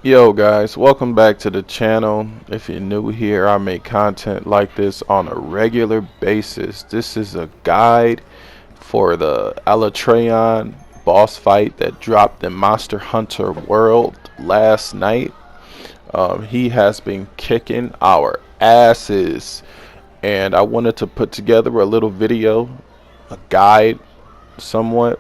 Yo guys, welcome back to the channel. If you're new here, I make content like this on a regular basis. This is a guide for the ALATREON boss fight that dropped in Monster Hunter World last night. He has been kicking our asses, and I wanted to put together a little video, a guide somewhat,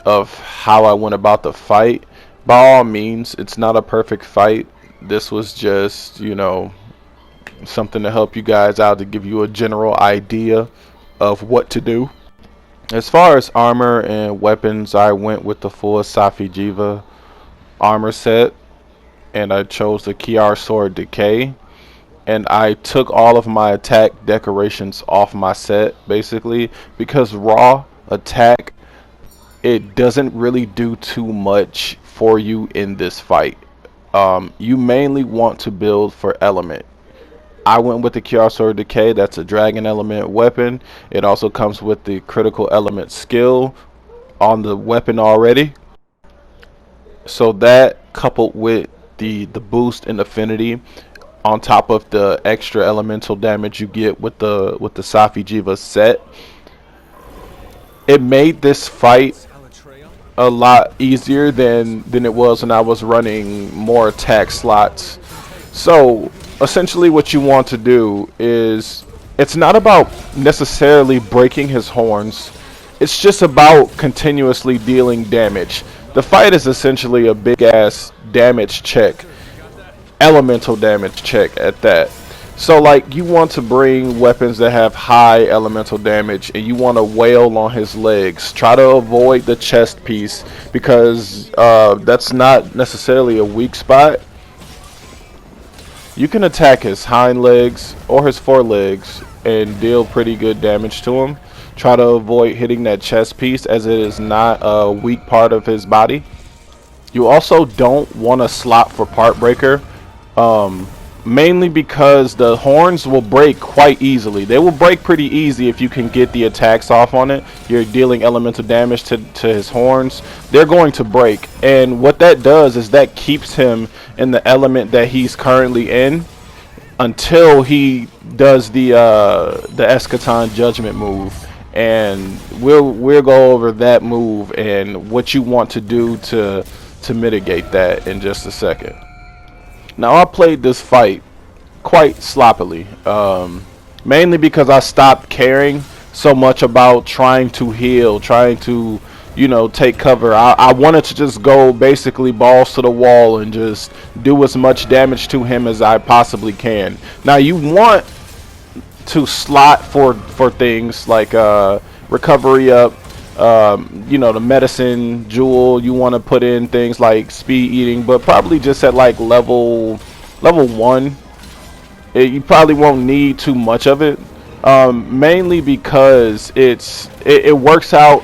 of how I went about the fight. By all means, it's not a perfect fight. This was just, something to help you guys out, to give you a general idea of what to do. As far as armor and weapons, I went with the full SHAREfactory armor set, and I chose the Kiar Sword Decay. And I took all of my attack decorations off my set, basically, because raw attack, it doesn't really do too much for you in this fight. You mainly want to build for element. I went with the Kiar Sword Decay. That's a dragon element weapon. It also comes with the critical element skill on the weapon already. So that, coupled with the boost in affinity, on top of the extra elemental damage you get with the SHAREfactory set, it made this fight a lot easier than it was when I was running more attack slots. So essentially what you want to do is, it's not about necessarily breaking his horns, it's just about continuously dealing damage. The fight is essentially a big ass damage check, elemental damage check at that. So like, you want to bring weapons that have high elemental damage, and you want to wail on his legs. Try to avoid the chest piece, because that's not necessarily a weak spot. You can attack his hind legs or his forelegs and deal pretty good damage to him. Try to avoid hitting that chest piece, as it is not a weak part of his body. You also don't want to slot for part breaker. Mainly because the horns will break quite easily. They will break pretty easy if you can get the attacks off on it. You're dealing elemental damage to his horns. They're going to break. And what that does is that keeps him in the element that he's currently in until he does the Eschaton Judgment move. And we'll go over that move and what you want to do to mitigate that in just a second. Now, I played this fight quite sloppily, mainly because I stopped caring so much about trying to heal, trying to, take cover. I wanted to just go basically balls to the wall and just do as much damage to him as I possibly can. Now, you want to slot for things like recovery up, the medicine jewel. You want to put in things like speed eating, but probably just at like level 1. You probably won't need too much of it, mainly because it works out.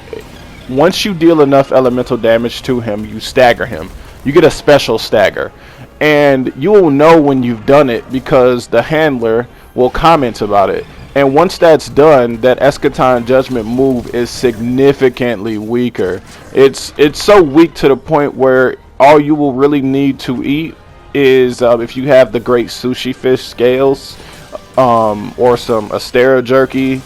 Once you deal enough elemental damage to him, you stagger him. You get a special stagger, and you will know when you've done it because the handler will comment about it. And once that's done, that Eschaton Judgment move is significantly weaker. It's so weak to the point where all you will really need to eat is, if you have the great sushi fish scales, or some Astera jerky,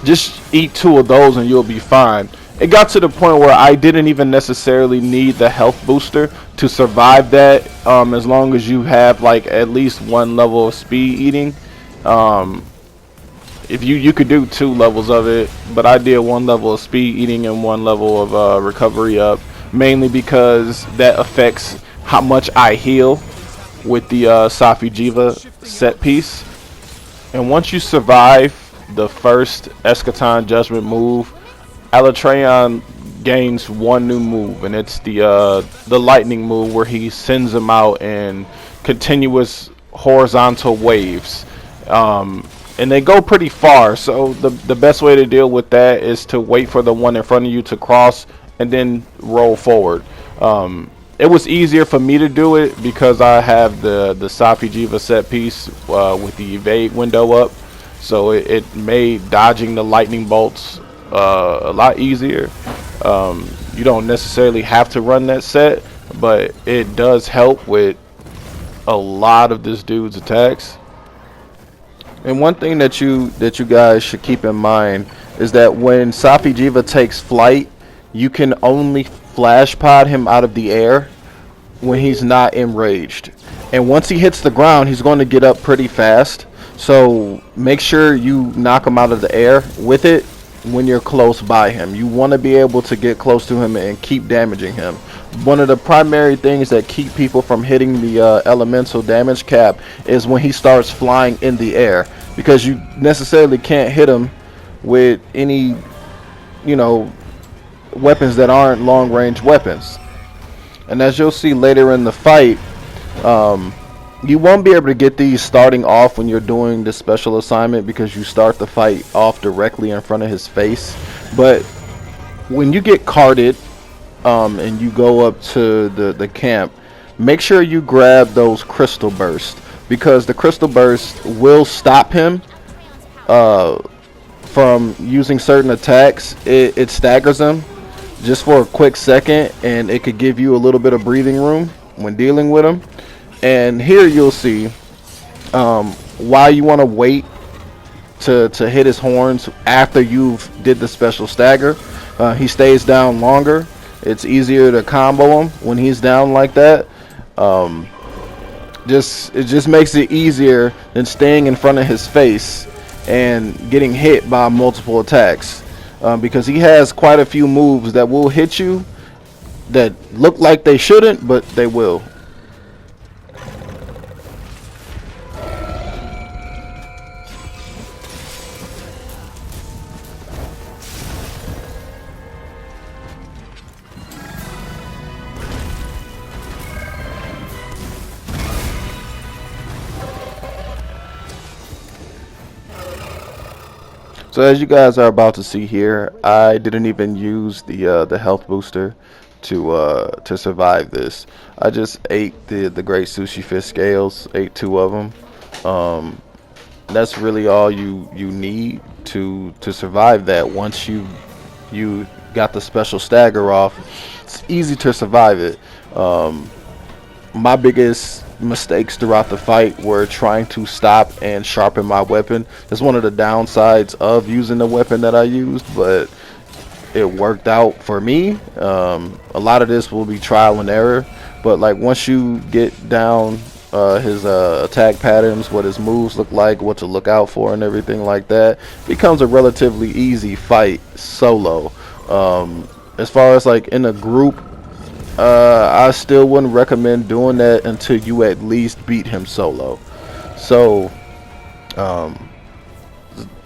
just eat 2 of those and you'll be fine. It got to the point where I didn't even necessarily need the health booster to survive that, as long as you have like at least 1 level of speed eating. If you could do 2 levels of it, but I did 1 level of speed eating and 1 level of recovery up, mainly because that affects how much I heal with the SHAREfactory set piece. And once you survive the first Eschaton Judgment move, ALATREON gains 1 new move, and it's the lightning move, where he sends them out in continuous horizontal waves. And they go pretty far, so the best way to deal with that is to wait for the one in front of you to cross and then roll forward. It was easier for me to do it because I have the SHAREfactory set piece with the evade window up, so it made dodging the lightning bolts a lot easier. You don't necessarily have to run that set, but it does help with a lot of this dude's attacks. And one thing that you guys should keep in mind is that when Safi Jiva takes flight, you can only flash pod him out of the air when he's not enraged. And once he hits the ground, he's going to get up pretty fast. So make sure you knock him out of the air with it when you're close by him. You want to be able to get close to him and keep damaging him. One of the primary things that keep people from hitting the elemental damage cap is when he starts flying in the air, because you necessarily can't hit him with any, you know, weapons that aren't long range weapons. And as you'll see later in the fight, you won't be able to get these starting off when you're doing the special assignment, because you start the fight off directly in front of his face. But when you get carded and you go up to the camp, make sure you grab those crystal bursts, because the crystal burst will stop him from using certain attacks. It staggers him just for a quick second, and it could give you a little bit of breathing room when dealing with him. And here you'll see why you want to wait to hit his horns after you've did the special stagger. He stays down longer. It's easier to combo him when he's down like that. It just makes it easier than staying in front of his face and getting hit by multiple attacks, because he has quite a few moves that will hit you that look like they shouldn't, but they will. So as you guys are about to see here, I didn't even use the health booster to survive this. I just ate the great sushi fish scales, ate 2 of them. That's really all you need to survive that. Once you got the special stagger off, it's easy to survive it. My biggest mistakes throughout the fight were trying to stop and sharpen my weapon. That's one of the downsides of using the weapon that I used, but it worked out for me. A lot of this will be trial and error, but like once you get down his attack patterns, what his moves look like, what to look out for and everything like that, it becomes a relatively easy fight solo. As far as like in a group, I still wouldn't recommend doing that until you at least beat him solo. So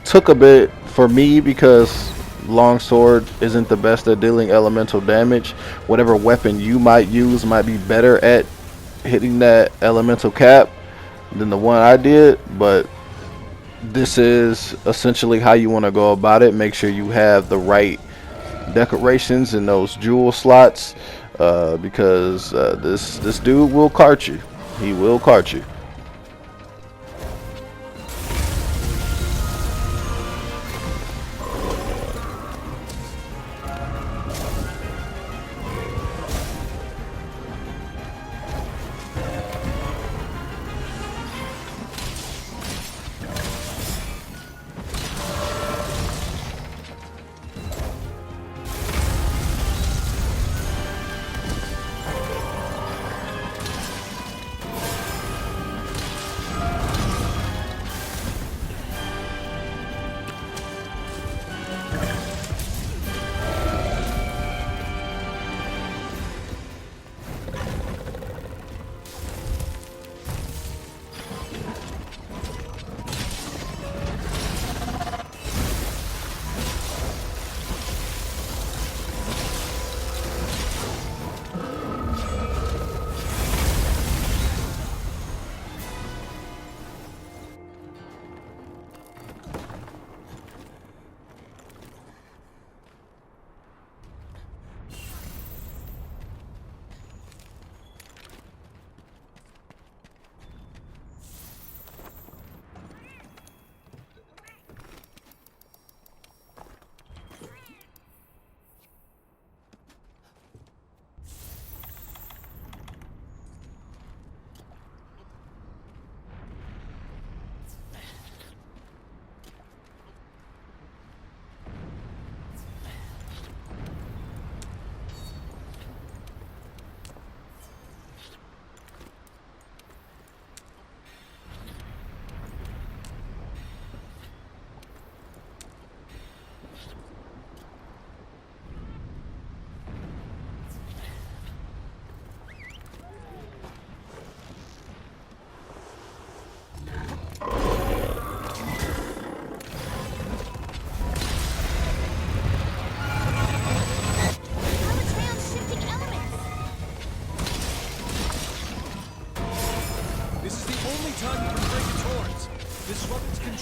took a bit for me, because longsword isn't the best at dealing elemental damage. Whatever weapon you might use might be better at hitting that elemental cap than the one I did, but this is essentially how you want to go about it. Make sure you have the right decorations in those jewel slots, because this dude will cart you. He will cart you.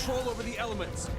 control over the elements.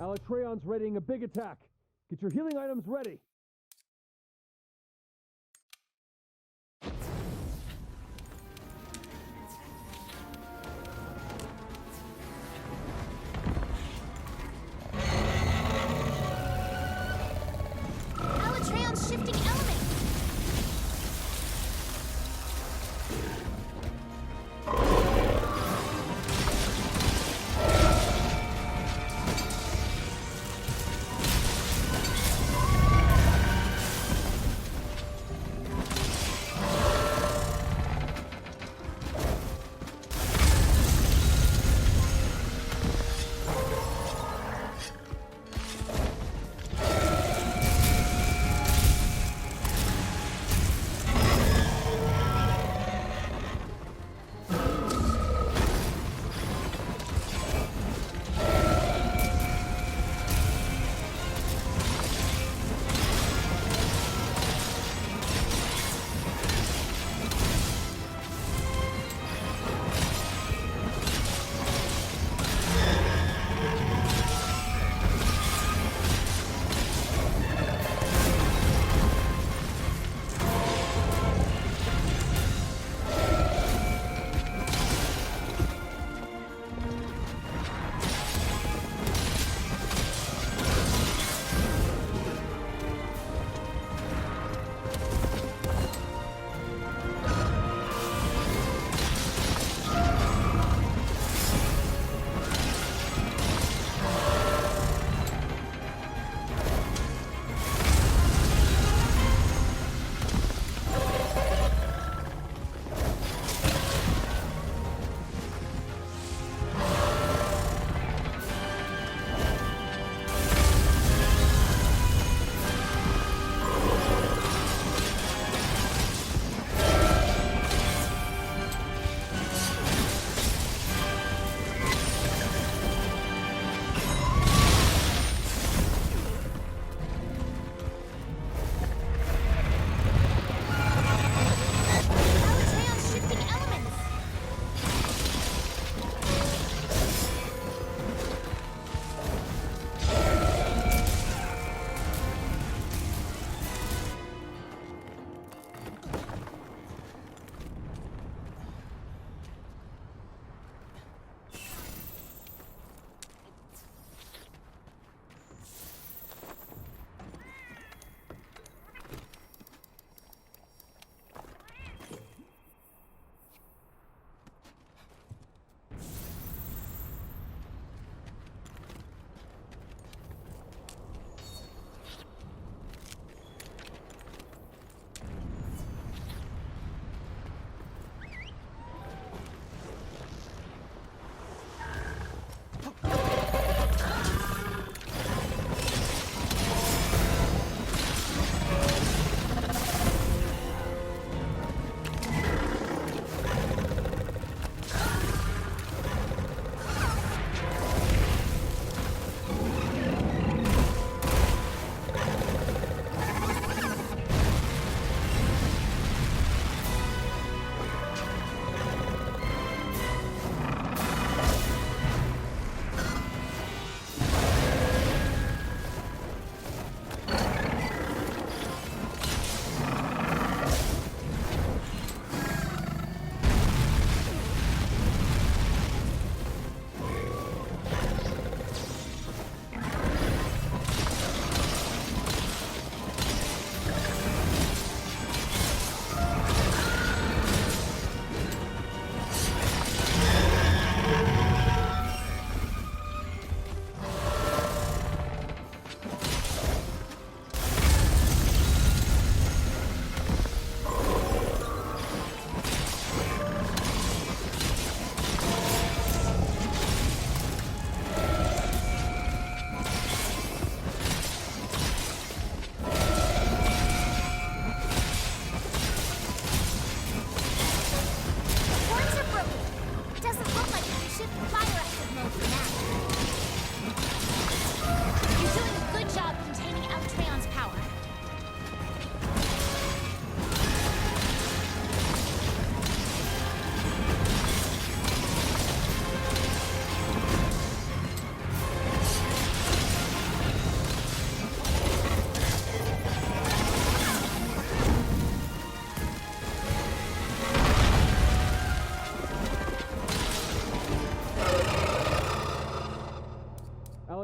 ALATREON's readying a big attack. Get your healing items ready. ALATREON's shifting elements.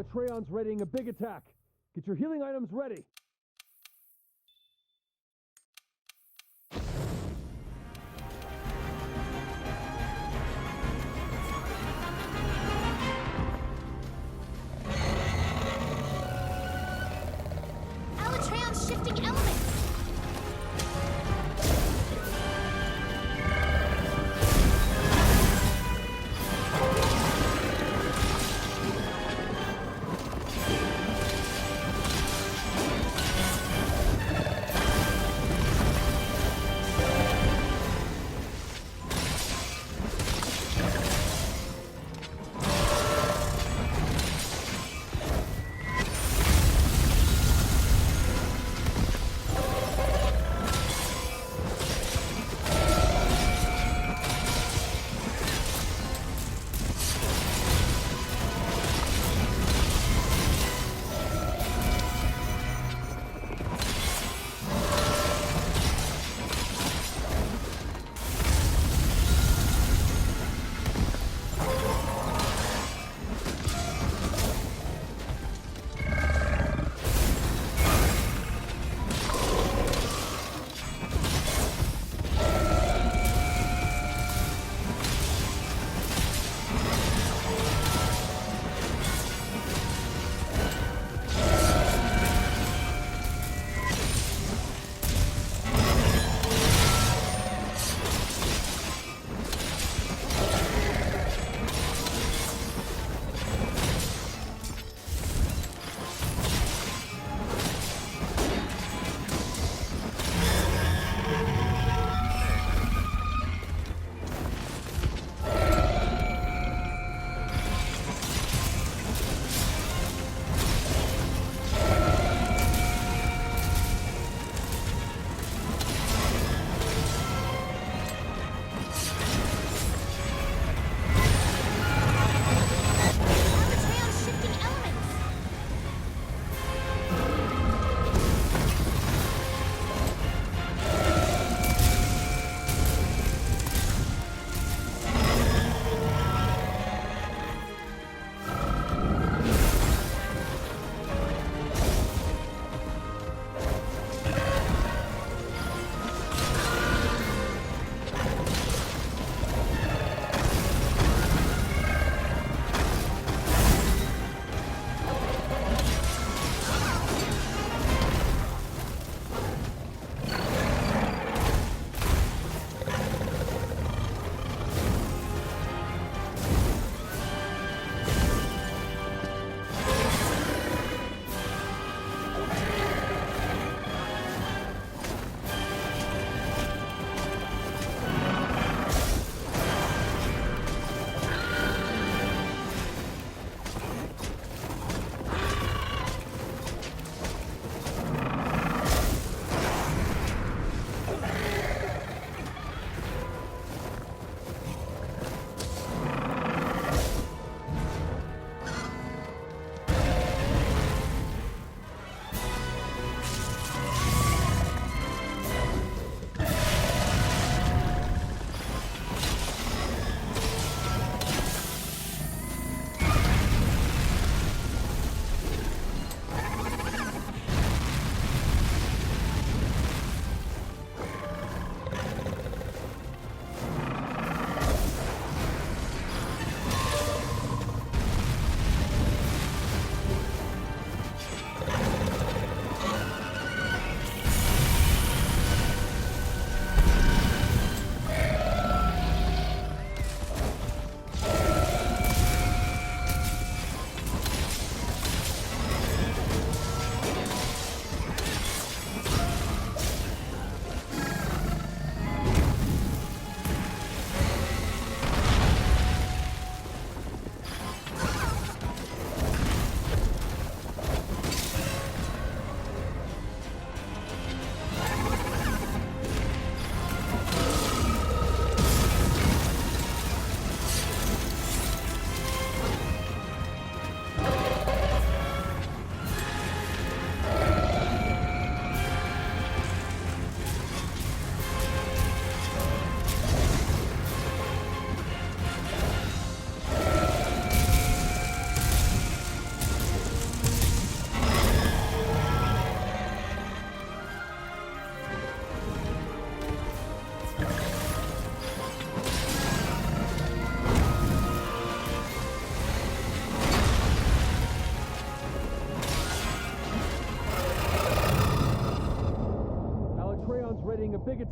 ALATREON's readying a big attack. Get your healing items ready. ALATREON's shifting elements.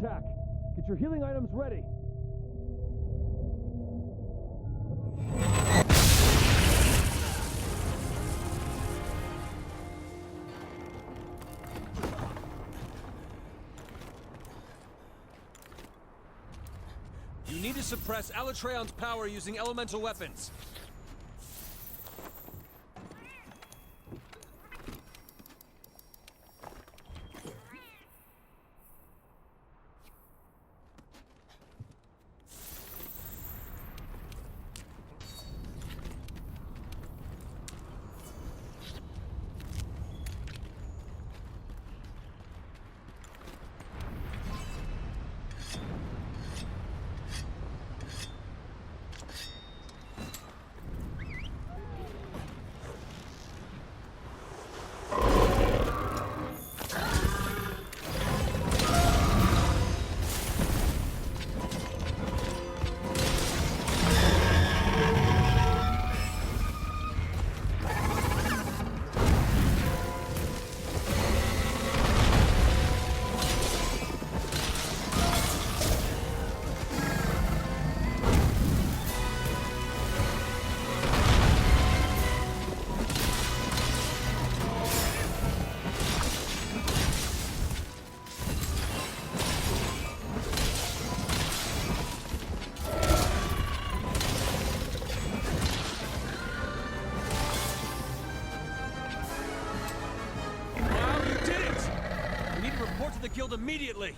attack. Get your healing items ready. You need to suppress ALATREON's power using elemental weapons. Wow, you did it! We need to report to the guild immediately!